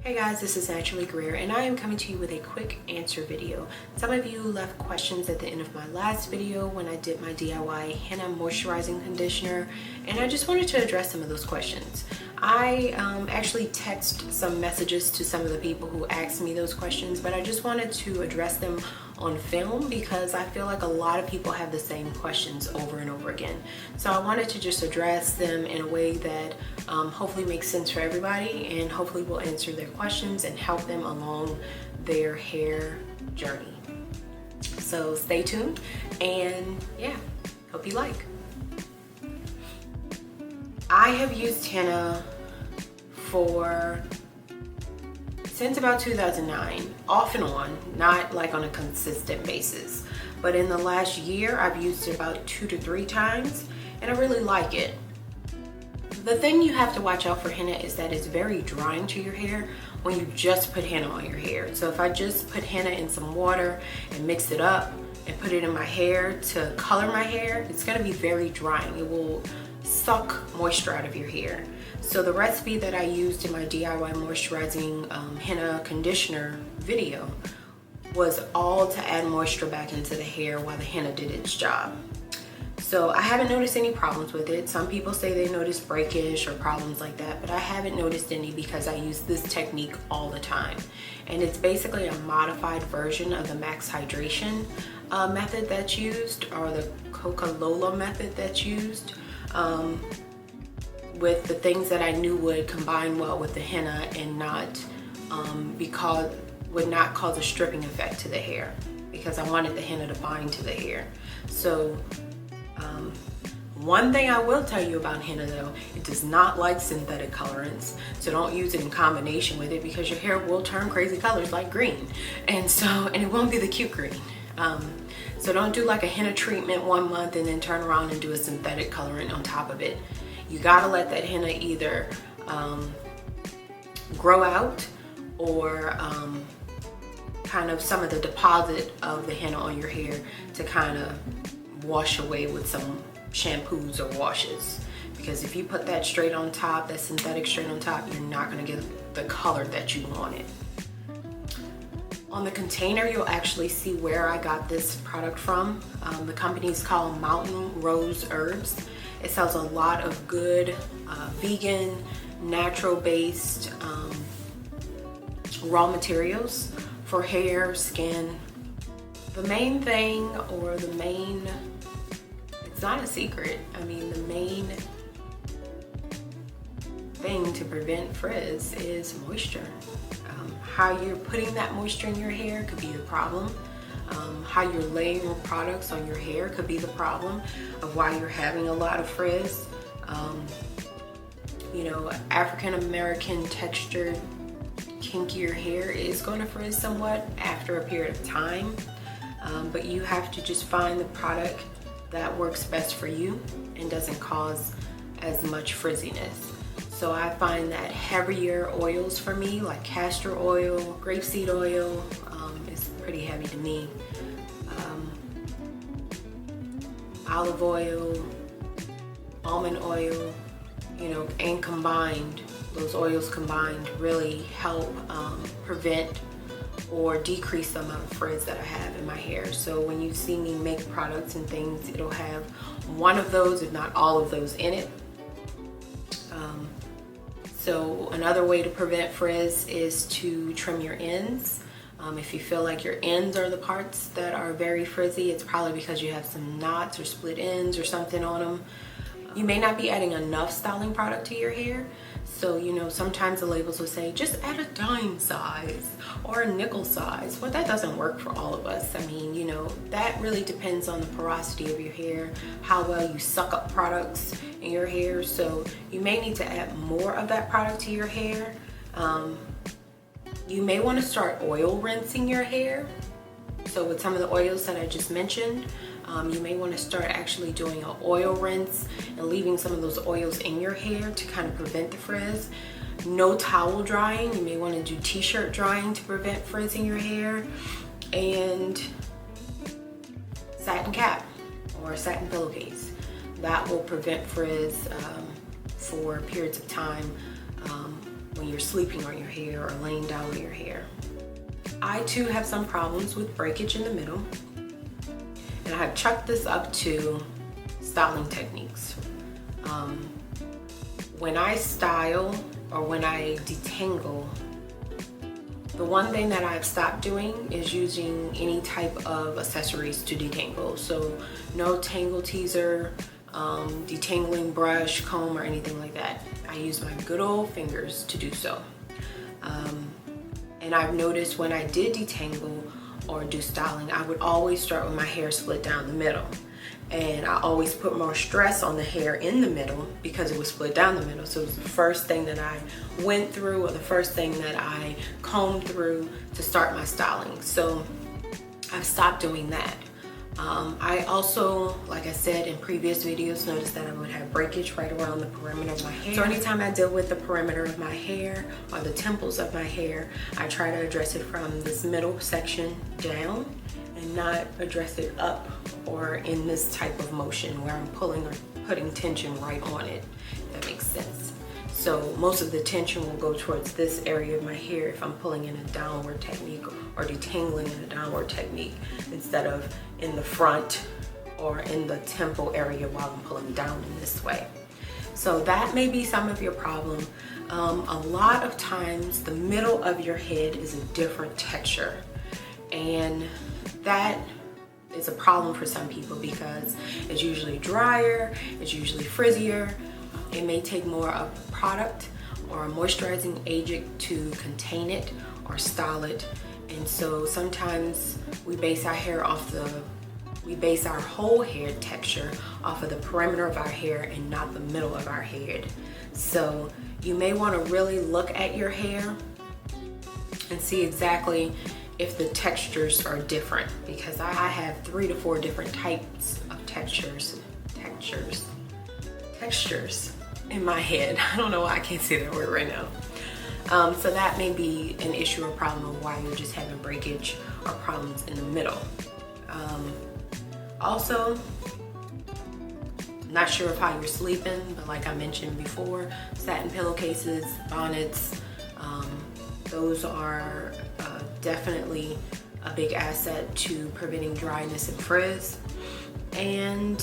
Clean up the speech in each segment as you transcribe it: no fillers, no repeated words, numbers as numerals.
Hey guys, this is Naturally Greer and I am coming to you with a quick answer video. Some of you left questions at the end of my last video when I did my DIY henna moisturizing conditioner, and I just wanted to address some of those questions. I actually text some messages to some of the people who asked me those questions, but I just wanted to address them on film because I feel like a lot of people have the same questions over and over again. So I wanted to just address them in a way that hopefully makes sense for everybody, and hopefully will answer their questions and help them along their hair journey. So stay tuned, and yeah, hope you like. I have used henna since about 2009, off and on, not like on a consistent basis. But in the last year, I've used it about 2 to 3 times, and I really like it. The thing you have to watch out for henna is that it's very drying to your hair when you just put henna on your hair. So if I just put henna in some water and mix it up and put it in my hair to color my hair, it's gonna be very drying. It will suck moisture out of your hair. So the recipe that I used in my DIY moisturizing henna conditioner video was all to add moisture back into the hair while the henna did its job. So I haven't noticed any problems with it. Some people say they notice breakage or problems like that, but I haven't noticed any because I use this technique all the time. And it's basically a modified version of the max hydration method that's used, or the Coca-Cola method that's used, with the things that I knew would combine well with the henna and would not cause a stripping effect to the hair, because I wanted the henna to bind to the hair. So one thing I will tell you about henna though, it does not like synthetic colorants, so don't use it in combination with it because your hair will turn crazy colors like green, and it won't be the cute green. So don't do like a henna treatment 1 month and then turn around and do a synthetic colorant on top of it. You gotta let that henna either grow out, or kind of some of the deposit of the henna on your hair to kind of wash away with some shampoos or washes. Because if you put that straight on top, that synthetic straight on top, you're not gonna get the color that you wanted. On the container, you'll actually see where I got this product from. The company is called Mountain Rose Herbs. It sells a lot of good vegan, natural-based raw materials for hair, skin. The main thing, it's not a secret, I mean, the main thing to prevent frizz is moisture. How you're putting that moisture in your hair could be the problem. How you're laying your products on your hair could be the problem of why you're having a lot of frizz. You know, African American textured, kinkier hair is going to frizz somewhat after a period of time, but you have to just find the product that works best for you and doesn't cause as much frizziness. So I find that heavier oils for me, like castor oil, grapeseed oil, is pretty heavy to me. Olive oil, almond oil, you know, and combined, those oils combined really help prevent or decrease the amount of frizz that I have in my hair. So when you see me make products and things, it'll have one of those, if not all of those, in it. So another way to prevent frizz is to trim your ends. If you feel like your ends are the parts that are very frizzy, it's probably because you have some knots or split ends or something on them. You may not be adding enough styling product to your hair. So, you know, sometimes the labels will say, just add a dime size or a nickel size. Well, that doesn't work for all of us. I mean, you know, that really depends on the porosity of your hair, how well you suck up products in your hair. So you may need to add more of that product to your hair. You may want to start oil rinsing your hair. So with some of the oils that I just mentioned, you may want to start actually doing an oil rinse and leaving some of those oils in your hair to kind of prevent the frizz. No towel drying. You may want to do t-shirt drying to prevent frizz in your hair. And satin cap or a satin pillowcase. That will prevent frizz for periods of time when you're sleeping on your hair or laying down on your hair. I too have some problems with breakage in the middle, and I have chucked this up to styling techniques. When I style or when I detangle, the one thing that I've stopped doing is using any type of accessories to detangle. So no tangle teaser, detangling brush, comb, or anything like that. I use my good old fingers to do so. And I've noticed when I did detangle or do styling, I would always start with my hair split down the middle. And I always put more stress on the hair in the middle because it was split down the middle. So it was the first thing that I went through, or the first thing that I combed through to start my styling. So I've stopped doing that. I also, like I said in previous videos, noticed that I would have breakage right around the perimeter of my hair. So anytime I deal with the perimeter of my hair or the temples of my hair, I try to address it from this middle section down and not address it up or in this type of motion where I'm pulling or putting tension right on it, if that makes sense. So most of the tension will go towards this area of my hair if I'm pulling in a downward technique or detangling in a downward technique, instead of in the front or in the temple area while I'm pulling down in this way. So that may be some of your problem. A lot of times the middle of your head is a different texture, and that is a problem for some people because it's usually drier, it's usually frizzier. It may take more of a product or a moisturizing agent to contain it or style it. And so sometimes we base our whole hair texture off of the perimeter of our hair and not the middle of our head. So you may want to really look at your hair and see exactly if the textures are different, because I have 3 to 4 different types of textures in my head. I don't know why I can't say that word right now. So that may be an issue or problem of why you're just having breakage or problems in the middle. Also, not sure of how you're sleeping, but like I mentioned before, satin pillowcases, bonnets, those are definitely a big asset to preventing dryness and frizz. And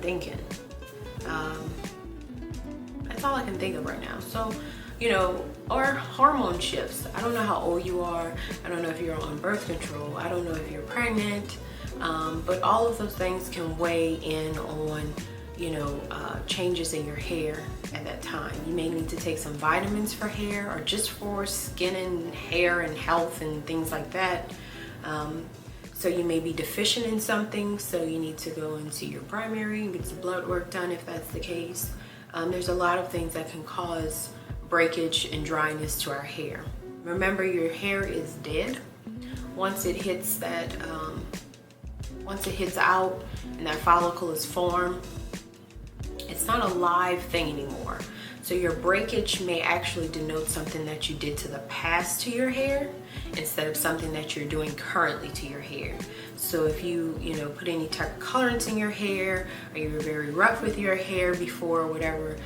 thinking. That's all I can think of right now. So, or hormone shifts. I don't know how old you are. I don't know if you're on birth control. I don't know if you're pregnant. But all of those things can weigh in on, changes in your hair at that time. You may need to take some vitamins for hair or just for skin and hair and health and things like that. So you may be deficient in something, so you need to go and see your primary and get some blood work done if that's the case. There's a lot of things that can cause breakage and dryness to our hair. Remember, your hair is dead. Once it hits that, once it hits out and that follicle is formed, it's not a live thing anymore. So your breakage may actually denote something that you did to the past to your hair instead of something that you're doing currently to your hair. So if you put any type of colorants in your hair, or you were very rough with your hair before, or whatever,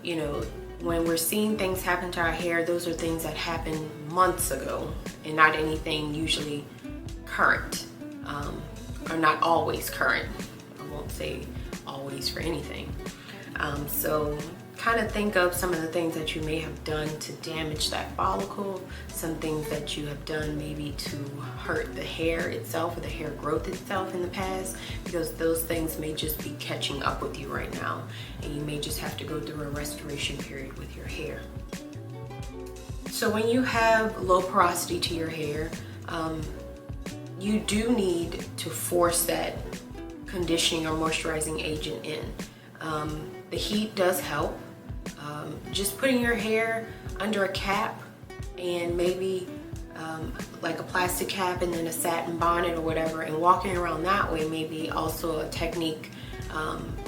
when we're seeing things happen to our hair, those are things that happened months ago and not anything usually current, or not always current. I won't say always for anything. So kind of think of some of the things that you may have done to damage that follicle, some things that you have done maybe to hurt the hair itself or the hair growth itself in the past, because those things may just be catching up with you right now, and you may just have to go through a restoration period with your hair. So when you have low porosity to your hair, you do need to force that conditioning or moisturizing agent in. The heat does help. Just putting your hair under a cap and maybe like a plastic cap and then a satin bonnet or whatever, and walking around that way may be also a technique,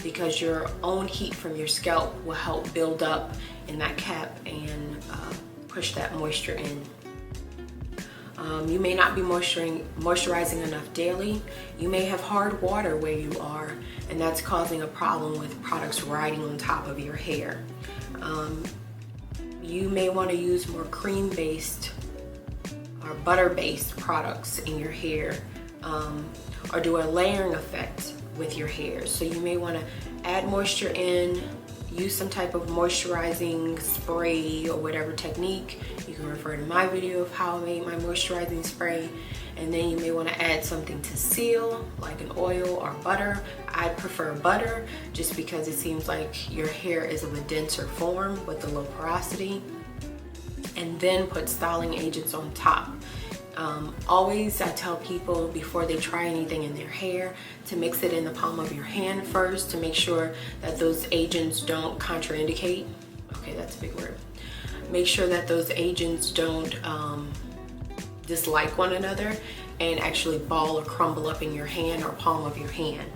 because your own heat from your scalp will help build up in that cap and push that moisture in. You may not be moisturizing enough daily. You may have hard water where you are, and that's causing a problem with products riding on top of your hair. You may want to use more cream-based or butter-based products in your hair, or do a layering effect with your hair. So you may want to add moisture in, use some type of moisturizing spray or whatever technique. You can refer to my video of how I made my moisturizing spray. And then you may want to add something to seal, like an oil or butter. I prefer butter just because it seems like your hair is of a denser form with a low porosity. And then put styling agents on top. Always, I tell people before they try anything in their hair to mix it in the palm of your hand first to make sure that those agents don't contraindicate. Okay, that's a big word. Make sure that those agents don't dislike one another and actually ball or crumble up in your hand or palm of your hand.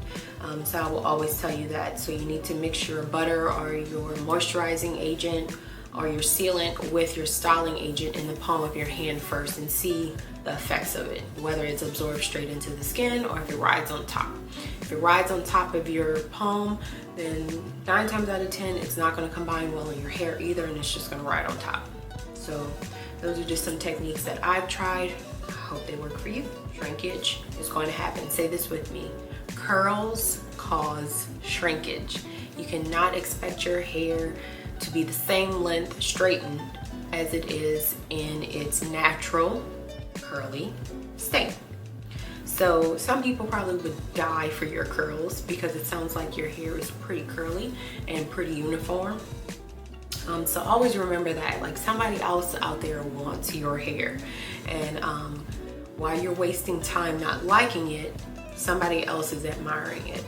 So I will always tell you that. So you need to mix your butter or your moisturizing agent or your sealant with your styling agent in the palm of your hand first and see the effects of it, whether it's absorbed straight into the skin or if it rides on top. If it rides on top of your palm, then 9 times out of 10 it's not going to combine well in your hair either, and it's just going to ride on top. So those are just some techniques that I've tried. I hope they work for you. Shrinkage is going to happen. Say this with me: curls cause shrinkage. You cannot expect your hair to be the same length straightened as it is in its natural curly state. So some people probably would die for your curls because it sounds like your hair is pretty curly and pretty uniform. So always remember that, like, somebody else out there wants your hair, and while you're wasting time not liking it, somebody else is admiring it.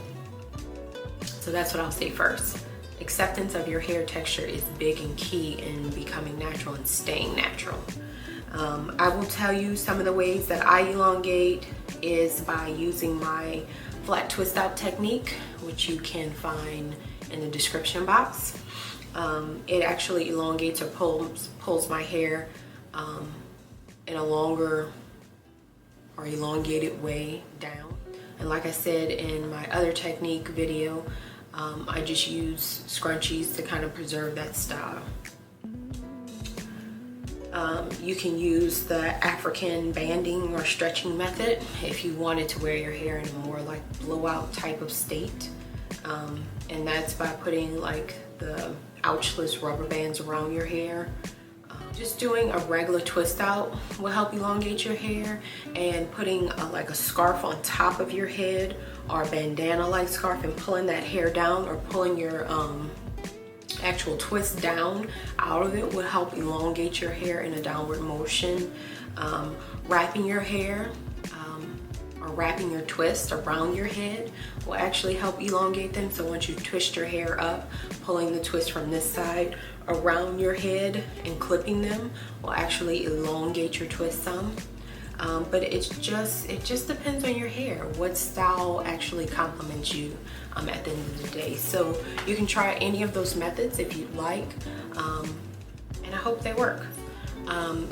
So that's what I'll say first. Acceptance of your hair texture is big and key in becoming natural and staying natural. I will tell you some of the ways that I elongate is by using my flat twist out technique, which you can find in the description box. It actually elongates or pulls my hair in a longer or elongated way down. And like I said in my other technique video, I just use scrunchies to kind of preserve that style. You can use the African banding or stretching method if you wanted to wear your hair in a more like blowout type of state. And that's by putting like the ouchless rubber bands around your hair. Just doing a regular twist out will help elongate your hair, and putting like a scarf on top of your head or a bandana like scarf and pulling that hair down, or pulling your actual twist down out of it will help elongate your hair in a downward motion. Wrapping your hair or wrapping your twist around your head will actually help elongate them. So once you twist your hair up, pulling the twist from this side around your head and clipping them will actually elongate your twist some. But it just depends on your hair, what style actually complements you at the end of the day. So you can try any of those methods if you'd like, and I hope they work.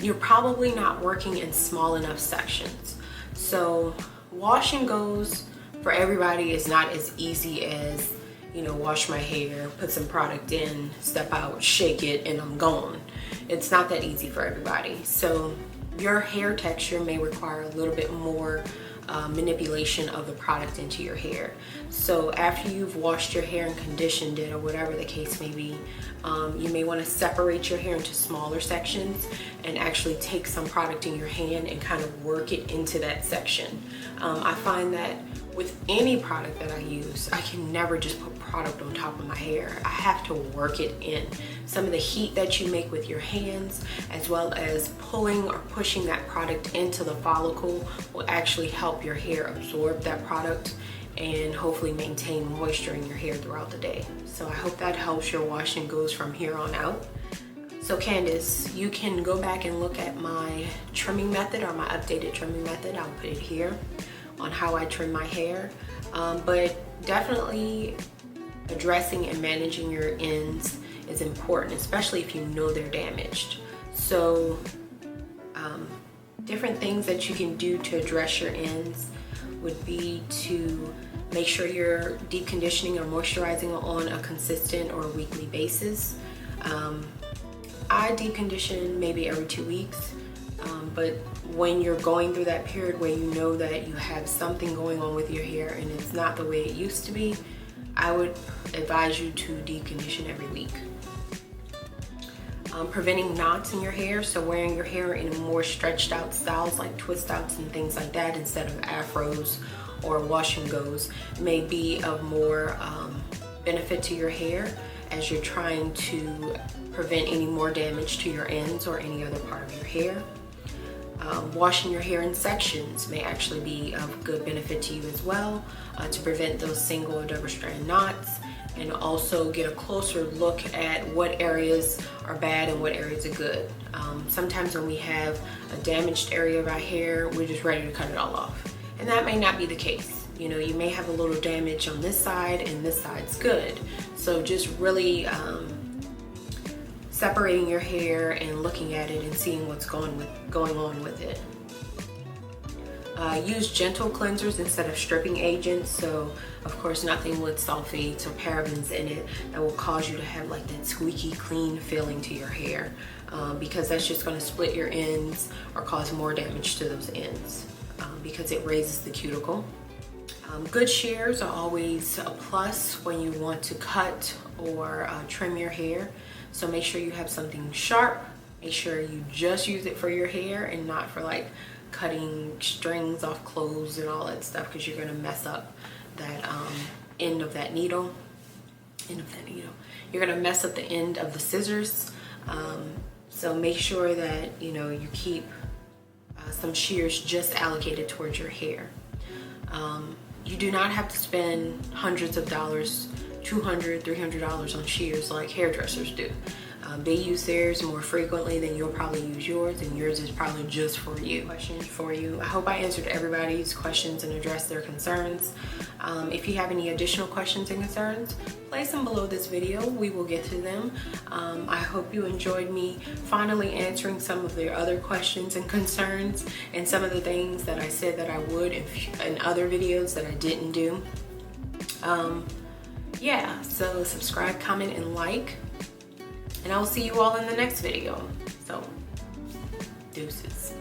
You're probably not working in small enough sections. So wash and goes for everybody is not as easy as, you know, wash my hair, put some product in, step out, shake it, and I'm gone. It's not that easy for everybody. So your hair texture may require a little bit more manipulation of the product into your hair. So after you've washed your hair and conditioned it, or whatever the case may be, you may want to separate your hair into smaller sections and actually take some product in your hand and kind of work it into that section. I find that with any product that I use, I can never just put product on top of my hair. I have to work it in. Some of the heat that you make with your hands, as well as pulling or pushing that product into the follicle, will actually help your hair absorb that product and hopefully maintain moisture in your hair throughout the day. So I hope that helps your wash and goes from here on out. So Candace, you can go back and look at my trimming method, or my updated trimming method. I'll put it here on how I trim my hair. But definitely addressing and managing your ends is important, especially if you know they're damaged. So Different things that you can do to address your ends would be to make sure you're deep conditioning or moisturizing on a consistent or weekly basis. I deep condition maybe every 2 weeks, but when you're going through that period where you know that you have something going on with your hair and it's not the way it used to be, I would advise you to deep condition every week. Preventing knots in your hair, so wearing your hair in more stretched out styles like twist outs and things like that instead of afros or wash and goes may be of more benefit to your hair as you're trying to prevent any more damage to your ends or any other part of your hair. Washing your hair in sections may actually be of good benefit to you as well to prevent those single or double strand knots, and also get a closer look at what areas are bad and what areas are good. Sometimes when we have a damaged area of our hair, we're just ready to cut it all off. And that may not be the case. You know, you may have a little damage on this side and this side's good. So just really separating your hair and looking at it and seeing what's going on with it. Use gentle cleansers instead of stripping agents. So of course nothing with sulfates or parabens in it that will cause you to have like that squeaky clean feeling to your hair, because that's just going to split your ends or cause more damage to those ends because it raises the cuticle. Good shears are always a plus when you want to cut or trim your hair. So make sure you have something sharp. Make sure you just use it for your hair and not for like cutting strings off clothes and all that stuff, because you're going to mess up that end of that needle. You're going to mess up the end of the scissors. So make sure that you keep some shears just allocated towards your hair. You do not have to spend hundreds of dollars, $200, $300 on shears like hairdressers do. They use theirs more frequently than you'll probably use yours, and yours is probably just for you. Questions for you. I hope I answered everybody's questions and addressed their concerns. If you have any additional questions and concerns, place them below this video. We will get to them. I hope you enjoyed me finally answering some of their other questions and concerns, and some of the things that I said that I would in other videos that I didn't do. Yeah, so subscribe, comment, and like. And I will see you all in the next video. So, deuces.